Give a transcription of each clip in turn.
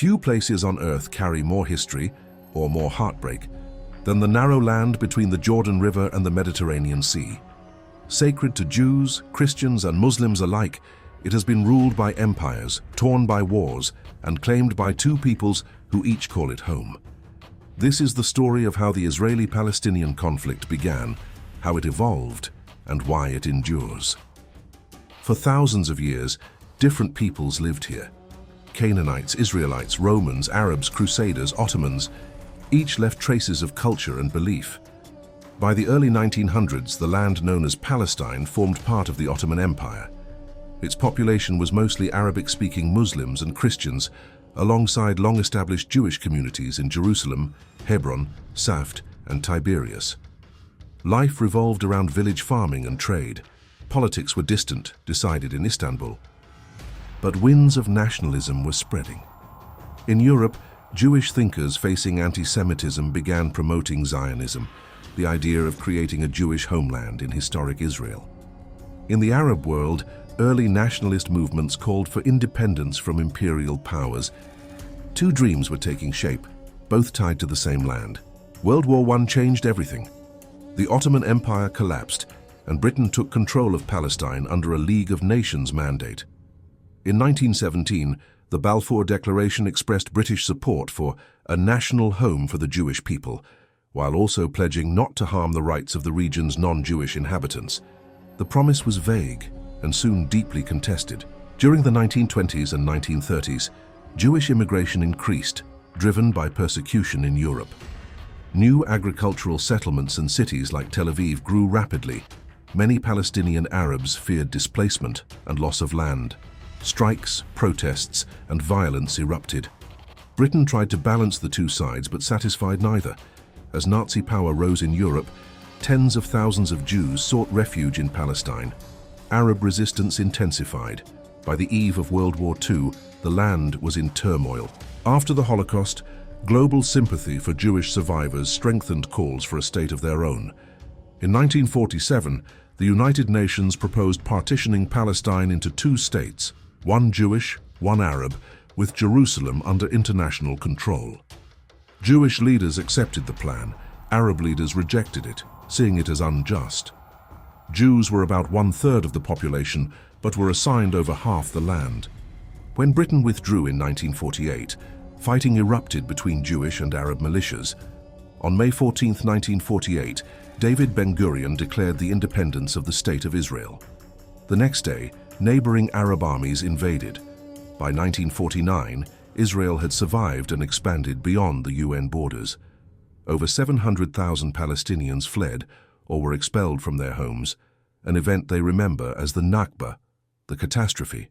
Few places on earth carry more history, or more heartbreak, than the narrow land between the Jordan River and the Mediterranean Sea. Sacred to Jews, Christians, and Muslims alike, it has been ruled by empires, torn by wars, and claimed by two peoples who each call it home. This is the story of how the Israeli-Palestinian conflict began, how it evolved, and why it endures. For thousands of years, different peoples lived here. Canaanites, Israelites, Romans, Arabs, Crusaders, Ottomans, each left traces of culture and belief. By the early 1900s, the land known as Palestine formed part of the Ottoman Empire. Its population was mostly Arabic-speaking Muslims and Christians, alongside long-established Jewish communities in Jerusalem, Hebron, Saft, and Tiberias. Life revolved around village farming and trade. Politics were distant, decided in Istanbul. But winds of nationalism were spreading. In Europe, Jewish thinkers facing anti-Semitism began promoting Zionism, the idea of creating a Jewish homeland in historic Israel. In the Arab world, early nationalist movements called for independence from imperial powers. Two dreams were taking shape, both tied to the same land. World War I changed everything. The Ottoman Empire collapsed, and Britain took control of Palestine under a League of Nations mandate. In 1917, the Balfour Declaration expressed British support for a national home for the Jewish people, while also pledging not to harm the rights of the region's non-Jewish inhabitants. The promise was vague and soon deeply contested. During the 1920s and 1930s, Jewish immigration increased, driven by persecution in Europe. New agricultural settlements and cities like Tel Aviv grew rapidly. Many Palestinian Arabs feared displacement and loss of land. Strikes, protests, and violence erupted. Britain tried to balance the two sides but satisfied neither. As Nazi power rose in Europe, tens of thousands of Jews sought refuge in Palestine. Arab resistance intensified. By the eve of World War II, the land was in turmoil. After the Holocaust, global sympathy for Jewish survivors strengthened calls for a state of their own. In 1947, the United Nations proposed partitioning Palestine into two states, one Jewish, one Arab, with Jerusalem under international control. Jewish leaders accepted the plan. Arab leaders rejected it, seeing it as unjust. Jews were about one-third of the population, but were assigned over half the land. When Britain withdrew in 1948, fighting erupted between Jewish and Arab militias. On May 14, 1948, David Ben-Gurion declared the independence of the State of Israel. The next day, neighboring Arab armies invaded. By 1949, Israel had survived and expanded beyond the UN borders. Over 700,000 Palestinians fled or were expelled from their homes, an event they remember as the Nakba, the catastrophe.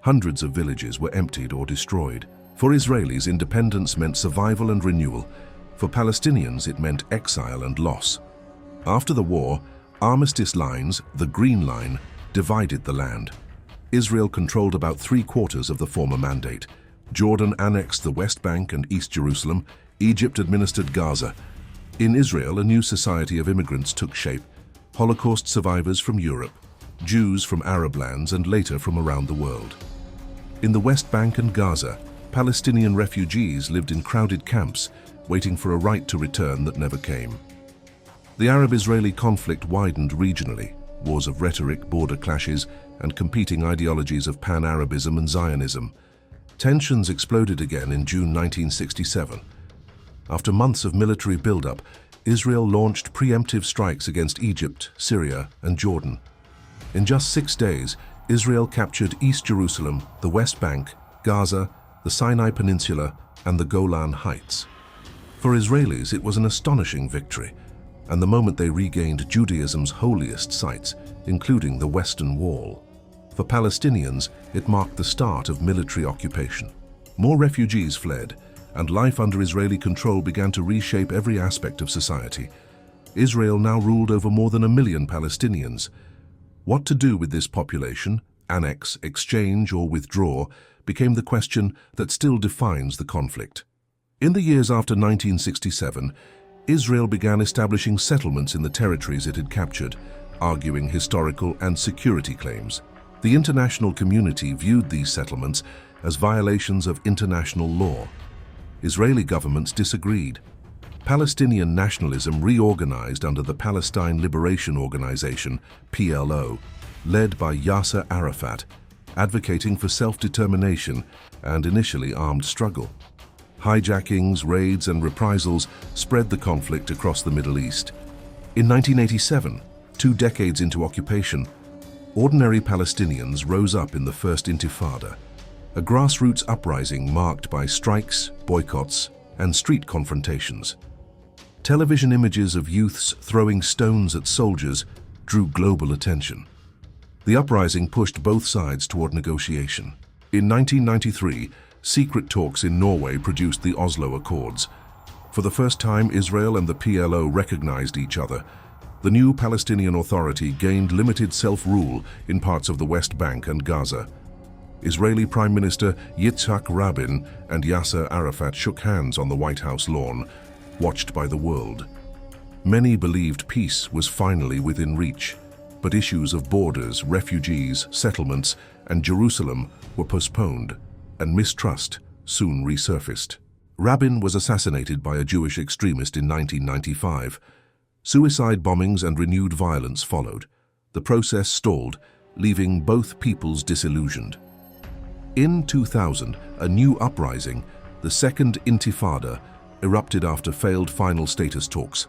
Hundreds of villages were emptied or destroyed. For Israelis, independence meant survival and renewal. For Palestinians, it meant exile and loss. After the war, armistice lines, the Green Line, divided the land. Israel controlled about three-quarters of the former mandate. Jordan annexed the West Bank and East Jerusalem. Egypt administered Gaza. In Israel, a new society of immigrants took shape. Holocaust survivors from Europe, Jews from Arab lands, and later from around the world. In the West Bank and Gaza, Palestinian refugees lived in crowded camps, waiting for a right to return that never came. The Arab-Israeli conflict widened regionally. Wars of rhetoric, border clashes, and competing ideologies of pan-Arabism and Zionism. Tensions exploded again in June 1967. After months of military buildup, Israel launched preemptive strikes against Egypt, Syria, and Jordan. In just 6 days, Israel captured East Jerusalem, the West Bank, Gaza, the Sinai Peninsula, and the Golan Heights. For Israelis, it was an astonishing victory, and the moment they regained Judaism's holiest sites, including the Western Wall. For Palestinians, it marked the start of military occupation. More refugees fled, and life under Israeli control began to reshape every aspect of society. Israel now ruled over more than 1 million Palestinians. What to do with this population, annex, exchange, or withdraw, became the question that still defines the conflict. In the years after 1967, Israel began establishing settlements in the territories it had captured, arguing historical and security claims. The international community viewed these settlements as violations of international law. Israeli governments disagreed. Palestinian nationalism reorganized under the Palestine Liberation Organization, PLO, led by Yasser Arafat, advocating for self-determination and initially armed struggle. Hijackings, raids, and reprisals spread the conflict across the Middle East. In 1987, 2 decades into occupation, ordinary Palestinians rose up in the First Intifada, a grassroots uprising marked by strikes, boycotts, and street confrontations. Television images of youths throwing stones at soldiers drew global attention. The uprising pushed both sides toward negotiation. In 1993, secret talks in Norway produced the Oslo Accords. For the first time, Israel and the PLO recognized each other. The new Palestinian Authority gained limited self-rule in parts of the West Bank and Gaza. Israeli Prime Minister Yitzhak Rabin and Yasser Arafat shook hands on the White House lawn, watched by the world. Many believed peace was finally within reach, but issues of borders, refugees, settlements, and Jerusalem were postponed, and mistrust soon resurfaced. Rabin was assassinated by a Jewish extremist in 1995. Suicide bombings and renewed violence followed. The process stalled, leaving both peoples disillusioned. In 2000, a new uprising, the Second Intifada, erupted after failed final status talks.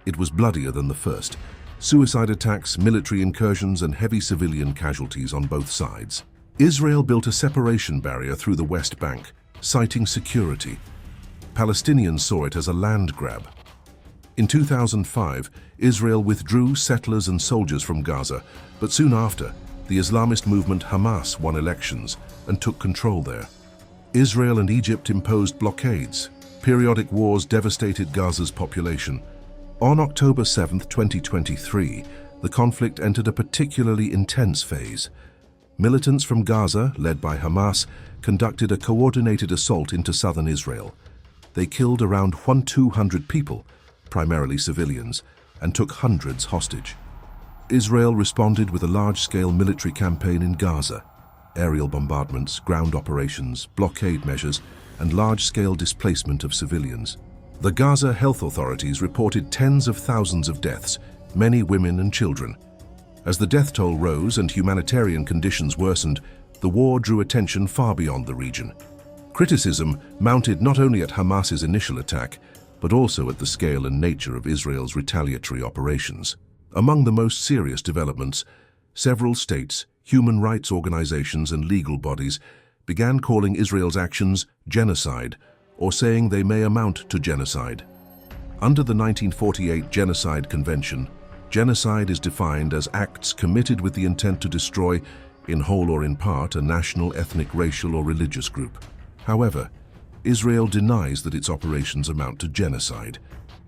It was bloodier than the first. Suicide attacks, military incursions, and heavy civilian casualties on both sides. Israel built a separation barrier through the West Bank, citing security. Palestinians saw it as a land grab. In 2005, Israel withdrew settlers and soldiers from Gaza, but soon after, the Islamist movement Hamas won elections and took control there. Israel and Egypt imposed blockades. Periodic wars devastated Gaza's population. On October 7, 2023, the conflict entered a particularly intense phase. Militants from Gaza, led by Hamas, conducted a coordinated assault into southern Israel. They killed around 200 people, primarily civilians, and took hundreds hostage. Israel responded with a large-scale military campaign in Gaza. Aerial bombardments, ground operations, blockade measures, and large-scale displacement of civilians. The Gaza health authorities reported tens of thousands of deaths, many women and children. As the death toll rose and humanitarian conditions worsened, the war drew attention far beyond the region. Criticism mounted not only at Hamas's initial attack, but also at the scale and nature of Israel's retaliatory operations. Among the most serious developments, several states, human rights organizations, and legal bodies began calling Israel's actions genocide, or saying they may amount to genocide. Under the 1948 Genocide Convention, genocide is defined as acts committed with the intent to destroy, in whole or in part, a national, ethnic, racial, or religious group. However, Israel denies that its operations amount to genocide.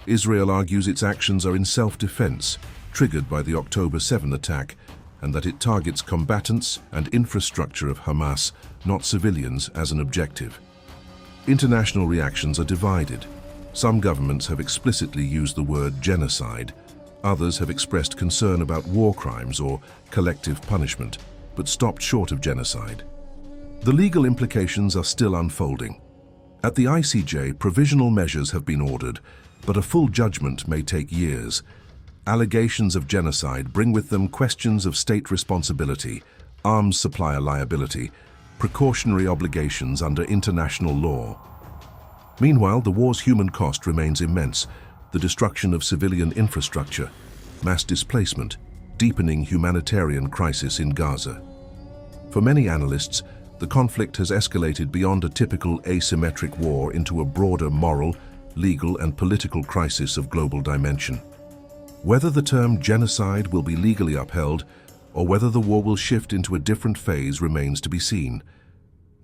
Israel argues its actions are in self-defense, triggered by the October 7 attack, and that it targets combatants and infrastructure of Hamas, not civilians, as an objective. International reactions are divided. Some governments have explicitly used the word genocide. Others have expressed concern about war crimes or collective punishment, but stopped short of genocide. The legal implications are still unfolding. At the ICJ, provisional measures have been ordered, but a full judgment may take years. Allegations of genocide bring with them questions of state responsibility, arms supplier liability, precautionary obligations under international law. Meanwhile, the war's human cost remains immense: the destruction of civilian infrastructure, mass displacement, deepening humanitarian crisis in Gaza. For many analysts, the conflict has escalated beyond a typical asymmetric war into a broader moral, legal, and political crisis of global dimension. Whether the term genocide will be legally upheld, or whether the war will shift into a different phase, remains to be seen.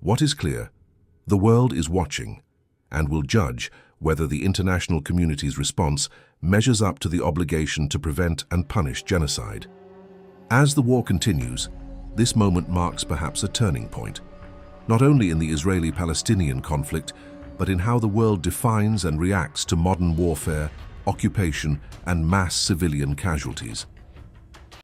What is clear? The world is watching, and will judge whether the international community's response measures up to the obligation to prevent and punish genocide. As the war continues, this moment marks perhaps a turning point, not only in the Israeli-Palestinian conflict, but in how the world defines and reacts to modern warfare, occupation, and mass civilian casualties.